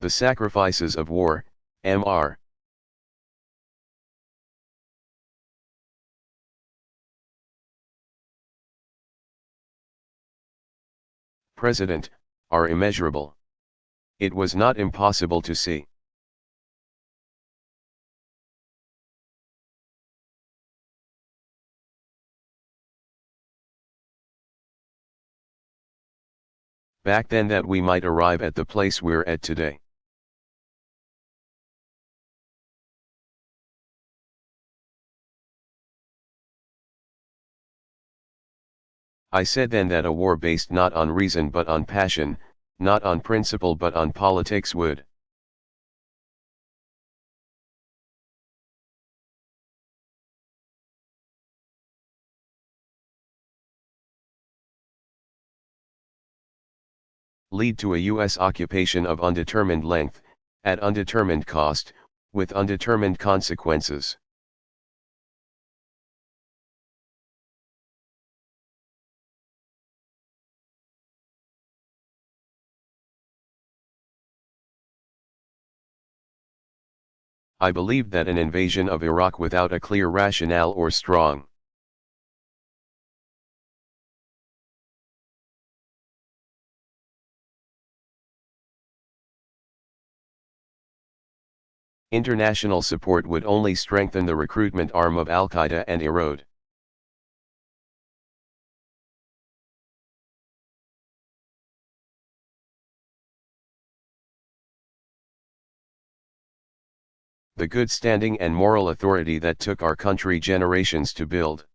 The sacrifices of war, Mr. President, are immeasurable. It was not impossible to see. Back then that we might arrive at the place we're at today. I said then that a war based not on reason but on passion, not on principle but on politics would. Lead to a U.S. occupation of undetermined length, at undetermined cost, with undetermined consequences. I believed that an invasion of Iraq without a clear rationale or strong international support would only strengthen the recruitment arm of Al-Qaeda and erode the good standing and moral authority that took our country generations to build.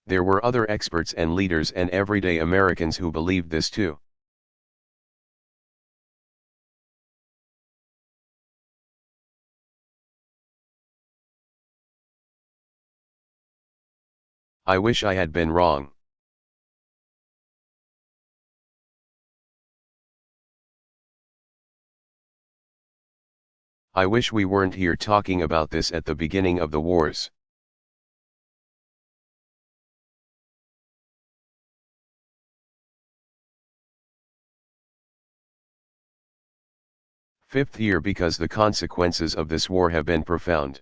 There were other experts and leaders and everyday Americans who believed this too. I wish I had been wrong. I wish we weren't here talking about this at the beginning of the wars. Fifth year because the consequences of this war have been profound.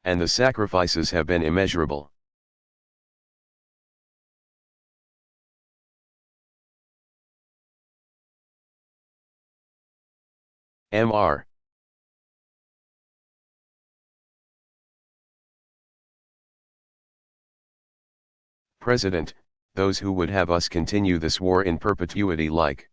And the sacrifices have been immeasurable. Mr. President, those who would have us continue this war in perpetuity like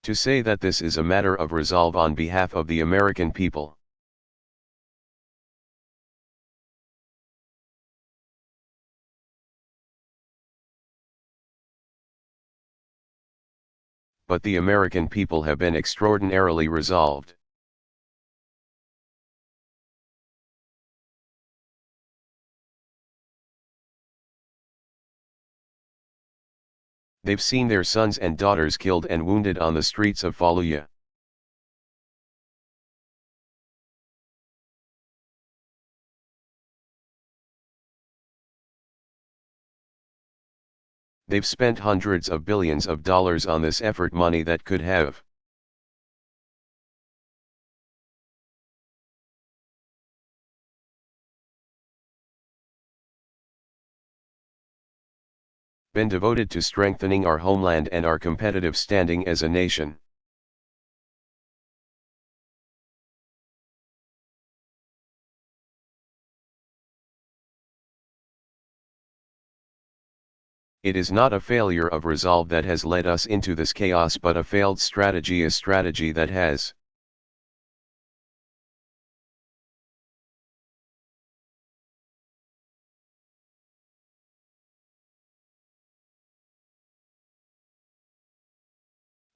to say that this is a matter of resolve on behalf of the American people. But the American people have been extraordinarily resolved. They've seen their sons and daughters killed and wounded on the streets of Fallujah. They've spent hundreds of billions of dollars on this effort, money that could have been devoted to strengthening our homeland and our competitive standing as a nation. It is not a failure of resolve that has led us into this chaos, but a failed strategy, a strategy that has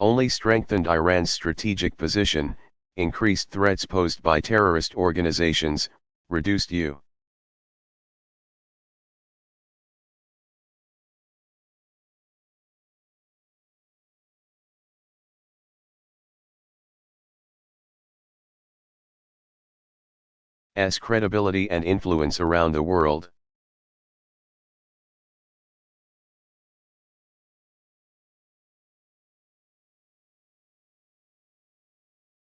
only strengthened Iran's strategic position, increased threats posed by terrorist organizations, reduced U.S. credibility and influence around the world.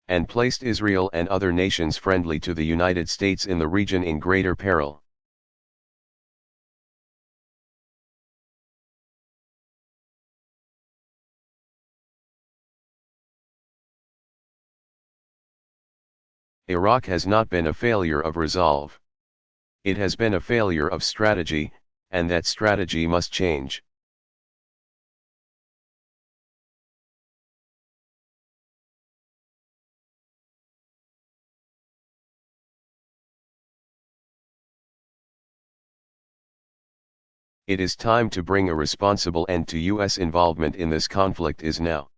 And placed Israel and other nations friendly to the United States in the region in greater peril. Iraq has not been a failure of resolve. It has been a failure of strategy, and that strategy must change. It is time to bring a responsible end to U.S. involvement in this conflict is now.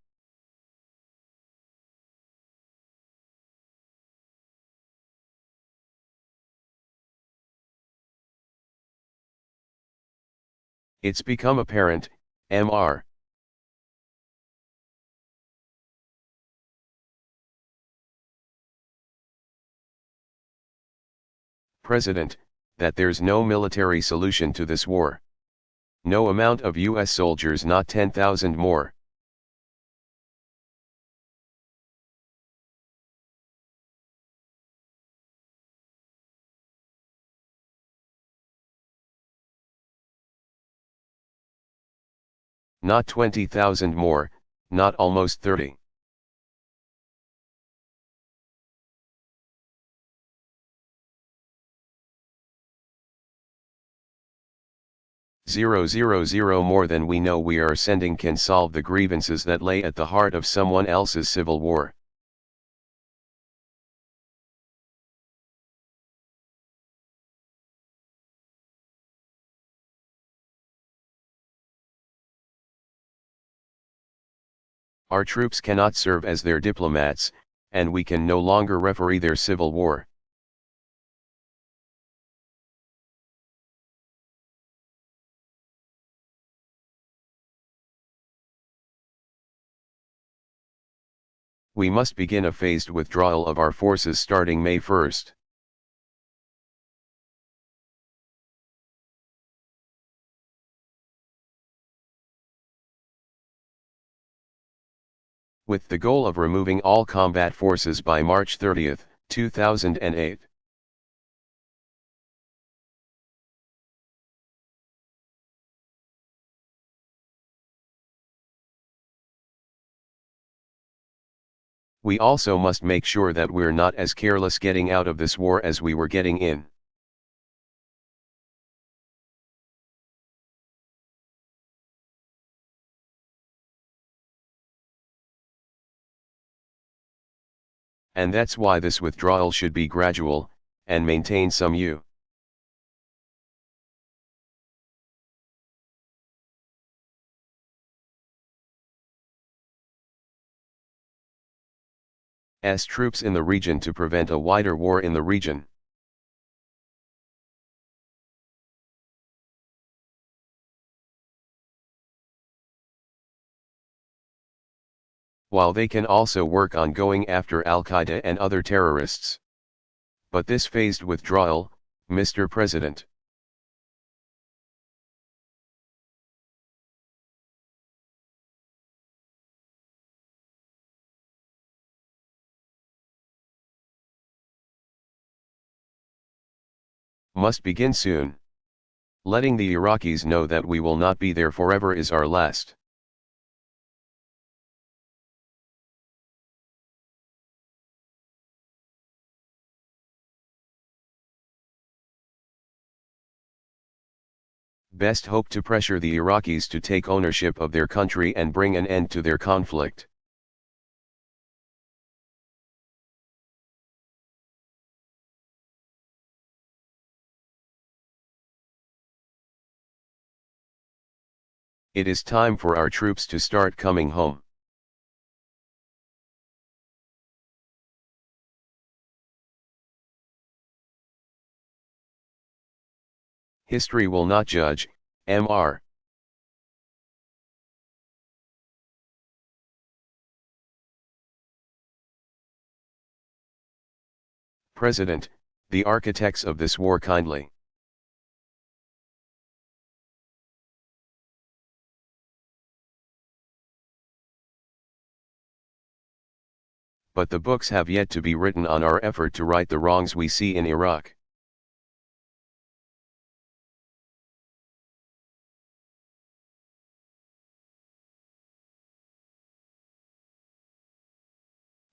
It's become apparent, Mr. President, that there's no military solution to this war. No amount of U.S. soldiers, not 10,000 more. Not 20,000 more, not almost 30. .000 more than we know we are sending can solve the grievances that lay at the heart of someone else's civil war. Our troops cannot serve as their diplomats, and we can no longer referee their civil war. We must begin a phased withdrawal of our forces starting May 1st. With the goal of removing all combat forces by March 30, 2008. We also must make sure that we're not as careless getting out of this war as we were getting in. And that's why this withdrawal should be gradual, and maintain some U.S. troops in the region to prevent a wider war in the region. While they can also work on going after Al-Qaeda and other terrorists. But this phased withdrawal, Mr. President, must begin soon. Letting the Iraqis know that we will not be there forever is our last. Best hope to pressure the Iraqis to take ownership of their country and bring an end to their conflict. It is time for our troops to start coming home. History will not judge, Mr. President, the architects of this war kindly. But the books have yet to be written on our effort to right the wrongs we see in Iraq.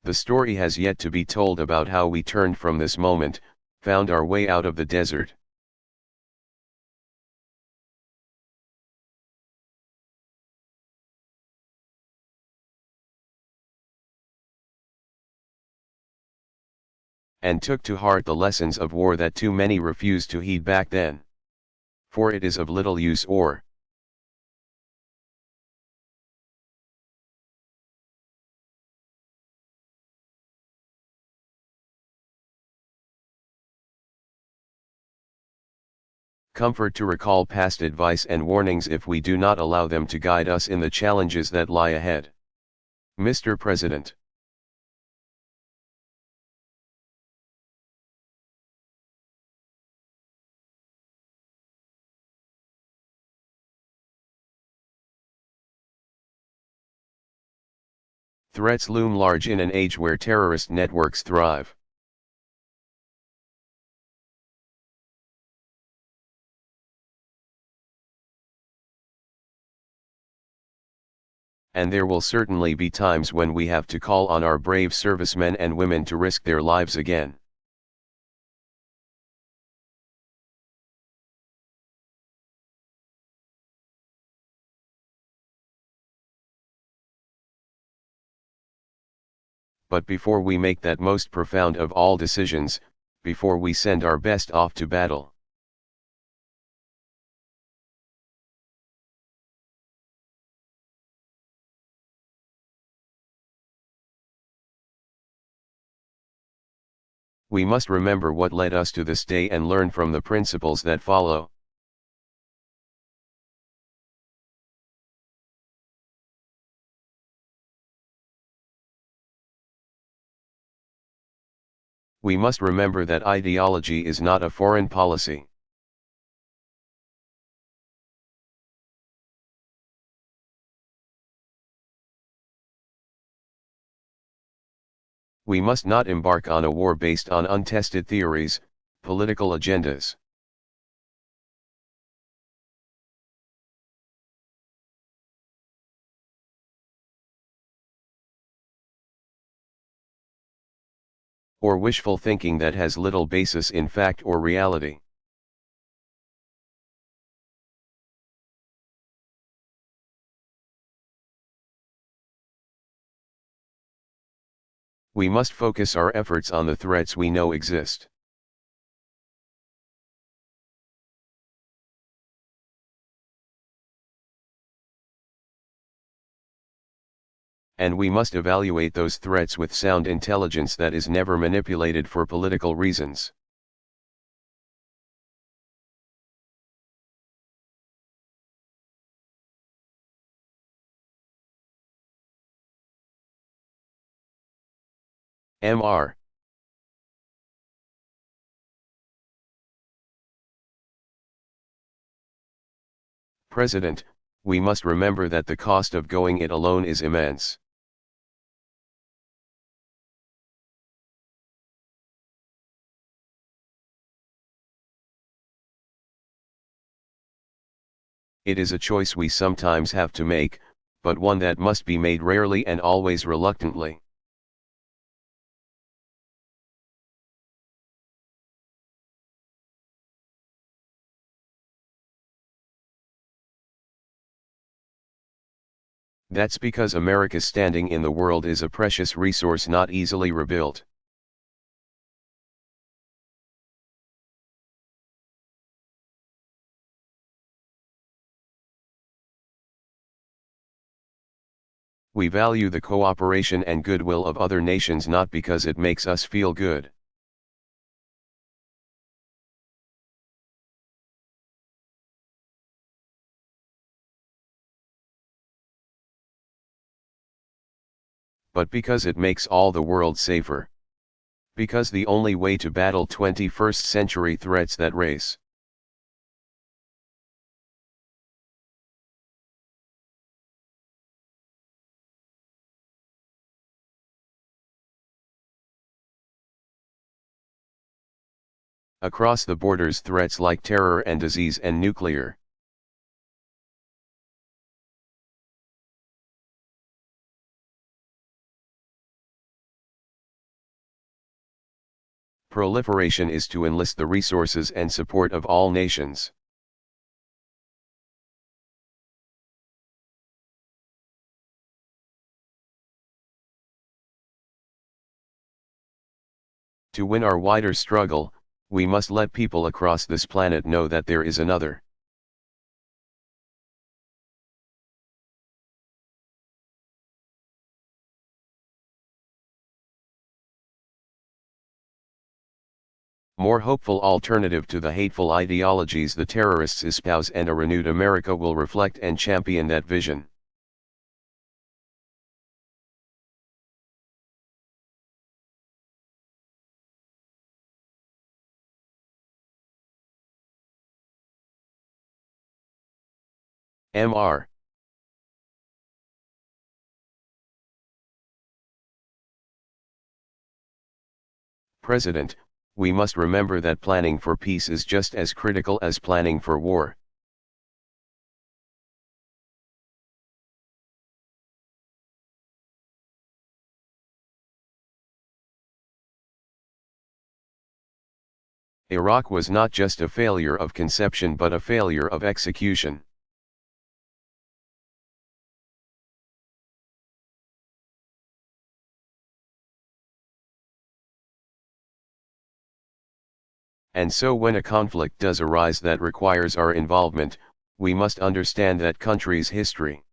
The story has yet to be told about how we turned from this moment, found our way out of the desert. And took to heart the lessons of war that too many refused to heed back then. For it is of little use or comfort to recall past advice and warnings if we do not allow them to guide us in the challenges that lie ahead. Mr. President. Threats loom large in an age where terrorist networks thrive. And there will certainly be times when we have to call on our brave servicemen and women to risk their lives again. But before we make that most profound of all decisions, before we send our best off to battle, we must remember what led us to this day and learn from the principles that follow. We must remember that ideology is not a foreign policy. We must not embark on a war based on untested theories, political agendas. Or wishful thinking that has little basis in fact or reality. We must focus our efforts on the threats we know exist. And we must evaluate those threats with sound intelligence that is never manipulated for political reasons. Mr. President, we must remember that the cost of going it alone is immense. It is a choice we sometimes have to make, but one that must be made rarely and always reluctantly. That's because America's standing in the world is a precious resource not easily rebuilt. We value the cooperation and goodwill of other nations not because it makes us feel good. but because it makes all the world safer. Because the only way to battle 21st century threats that race, across the borders threats like terror and disease and nuclear, proliferation is to enlist the resources and support of all nations. To win our wider struggle, we must let people across this planet know that there is another. More hopeful alternative to the hateful ideologies the terrorists espouse, and a renewed America will reflect and champion that vision. Mr. President, we must remember that planning for peace is just as critical as planning for war. Iraq was not just a failure of conception but a failure of execution. And so when a conflict does arise that requires our involvement, we must understand that country's history,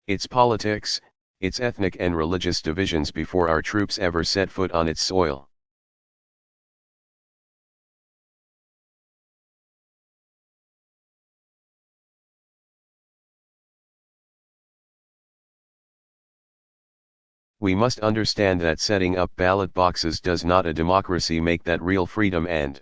its politics, its ethnic and religious divisions before our troops ever set foot on its soil. We must understand that setting up ballot boxes does not a democracy make that real freedom. And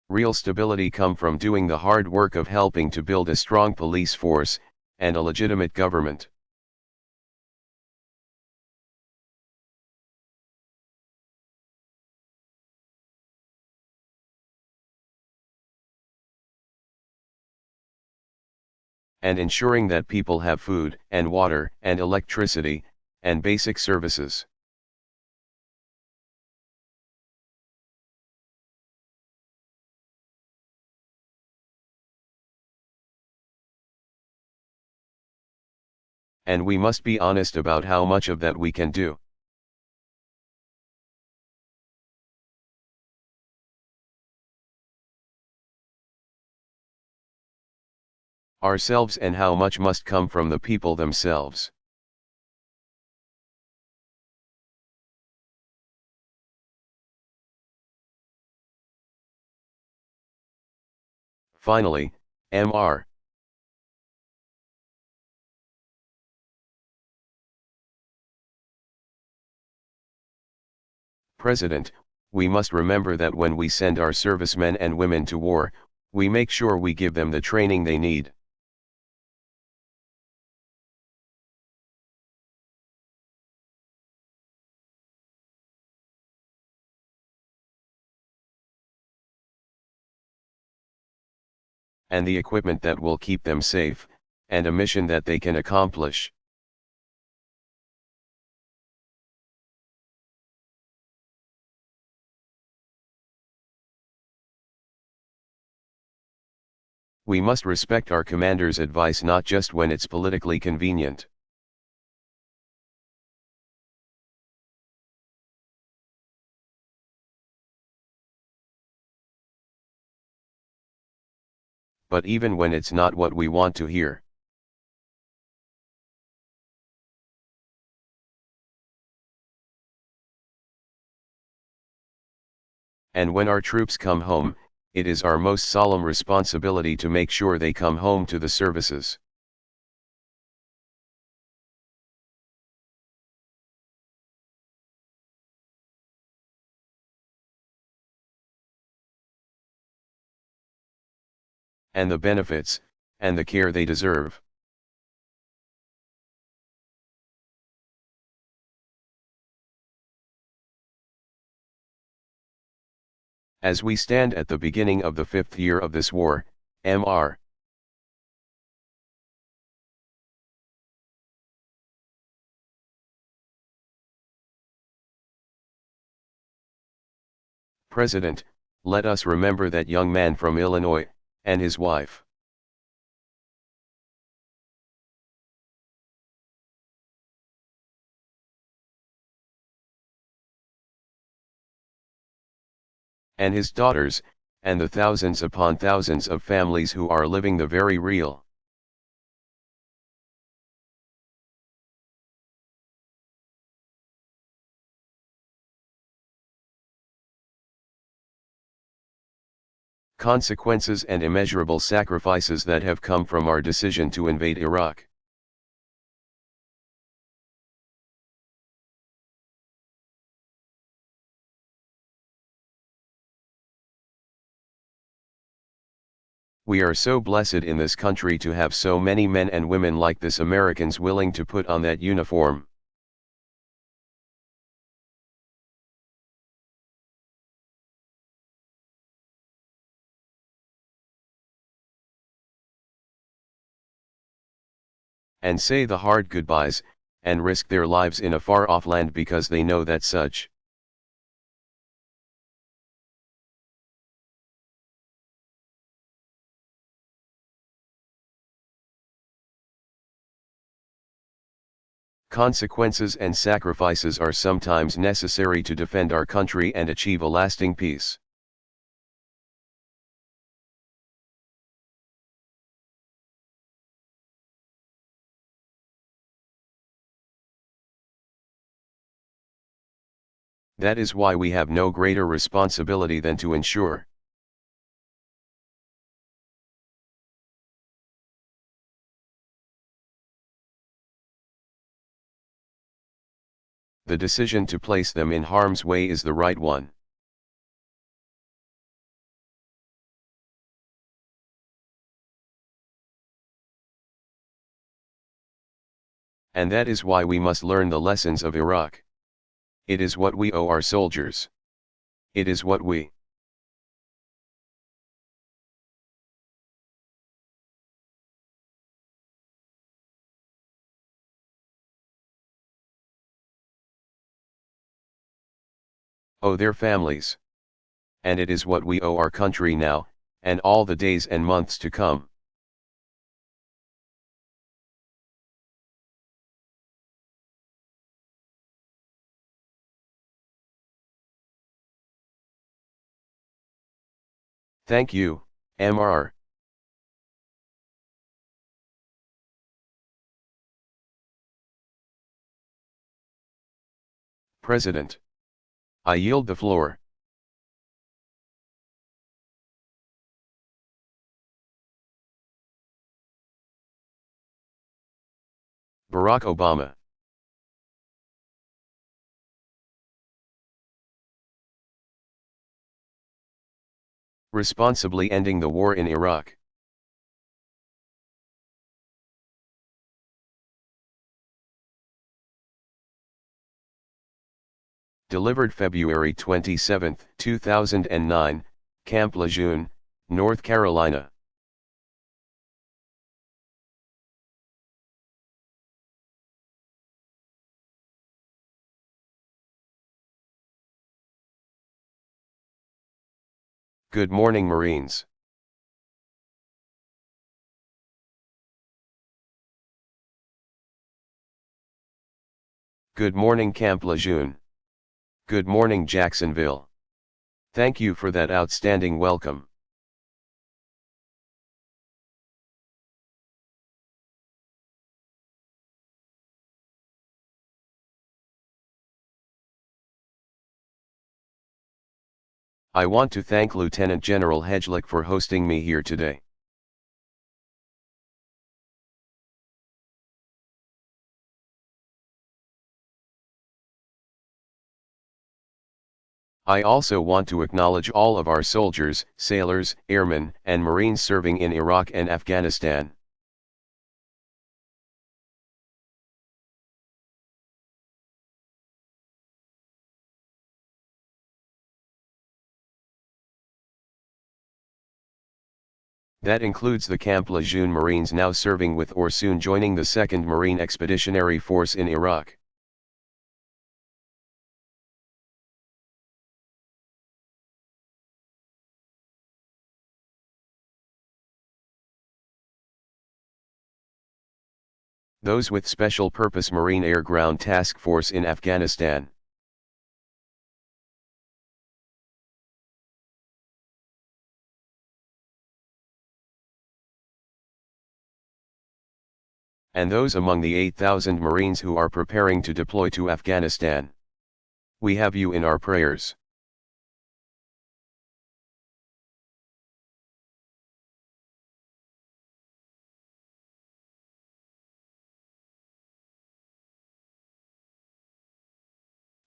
real stability come from doing the hard work of helping to build a strong police force, and a legitimate government. And ensuring that people have food, and water, and electricity, and basic services. And we must be honest about how much of that we can do. Ourselves, and how much must come from the people themselves. Finally, Mr. President, we must remember that when we send our servicemen and women to war, we make sure we give them the training they need. And the equipment that will keep them safe, and a mission that they can accomplish. We must respect our commander's advice not just when it's politically convenient. but even when it's not what we want to hear. And when our troops come home, it is our most solemn responsibility to make sure they come home to the services. And the benefits, and the care they deserve. As we stand at the beginning of the 5th year of this war, Mr. President, let us remember that young man from Illinois, and his wife. And his daughters, and the thousands upon thousands of families who are living the very real consequences and immeasurable sacrifices that have come from our decision to invade Iraq. We are so blessed in this country to have so many men and women like this, Americans willing to put on that uniform. And say the hard goodbyes, and risk their lives in a far-off land because they know that such consequences and sacrifices are sometimes necessary to defend our country and achieve a lasting peace. That is why we have no greater responsibility than to ensure the decision to place them in harm's way is the right one. And that is why we must learn the lessons of Iraq. It is what we owe our soldiers. It is what we owe their families. And it is what we owe our country now, and all the days and months to come. Thank you, Mr. President. I yield the floor. Barack Obama. Responsibly ending the war in Iraq. Delivered February 27, 2009, Camp Lejeune, North Carolina. Good morning, Marines. Good morning, Camp Lejeune. Good morning, Jacksonville. Thank you for that outstanding welcome. I want to thank Lieutenant General Hedgelik for hosting me here today. I also want to acknowledge all of our soldiers, sailors, airmen, and Marines serving in Iraq and Afghanistan. That includes the Camp Lejeune Marines now serving with or soon joining the 2nd Marine Expeditionary Force in Iraq. Those with Special Purpose Marine Air Ground Task Force in Afghanistan. And those among the 8,000 Marines who are preparing to deploy to Afghanistan. We have you in our prayers.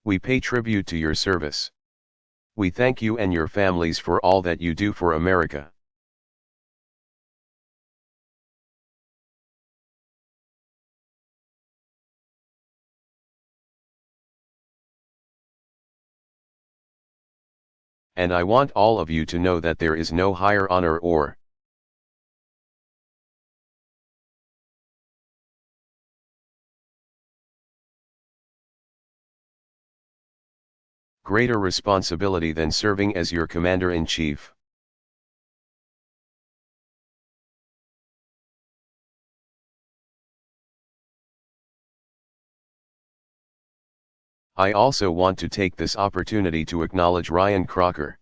We pay tribute to your service. We thank you and your families for all that you do for America. And I want all of you to know that there is no higher honor or greater responsibility than serving as your Commander-in-Chief. I also want to take this opportunity to acknowledge Ryan Crocker,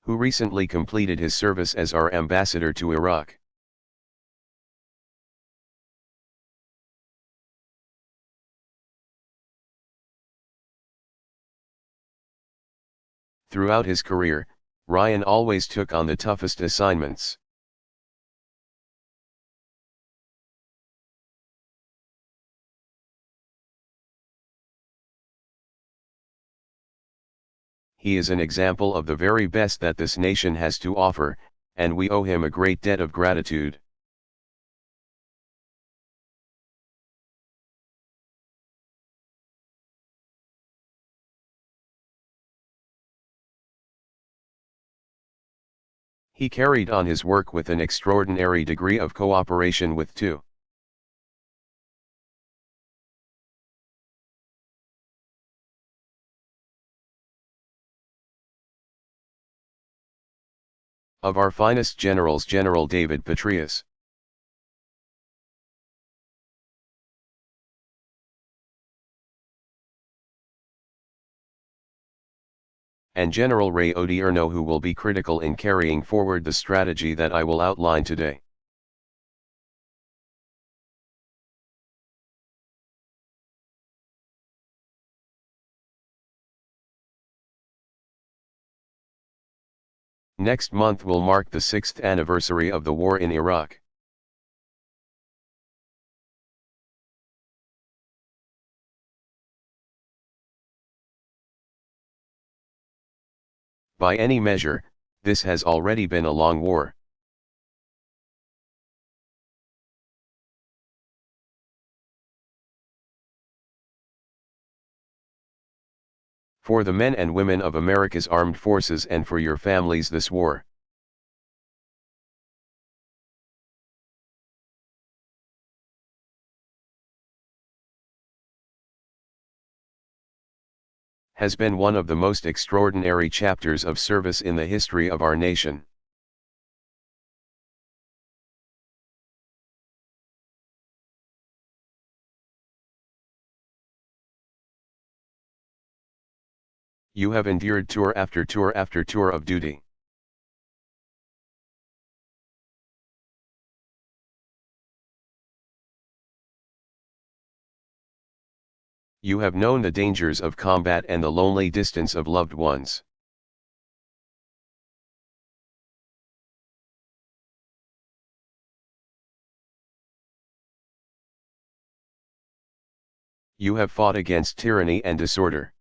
who recently completed his service as our ambassador to Iraq. Throughout his career, Ryan always took on the toughest assignments. He is an example of the very best that this nation has to offer, and we owe him a great debt of gratitude. He carried on his work with an extraordinary degree of cooperation with two of our finest generals, General David Petraeus and General Ray Odierno, who will be critical in carrying forward the strategy that I will outline today. Next month will mark the 6th anniversary of the war in Iraq. By any measure, this has already been a long war. For the men and women of America's armed forces and for your families, this war has been one of the most extraordinary chapters of service in the history of our nation. You have endured tour after tour after tour of duty. You have known the dangers of combat and the lonely distance of loved ones. You have fought against tyranny and disorder.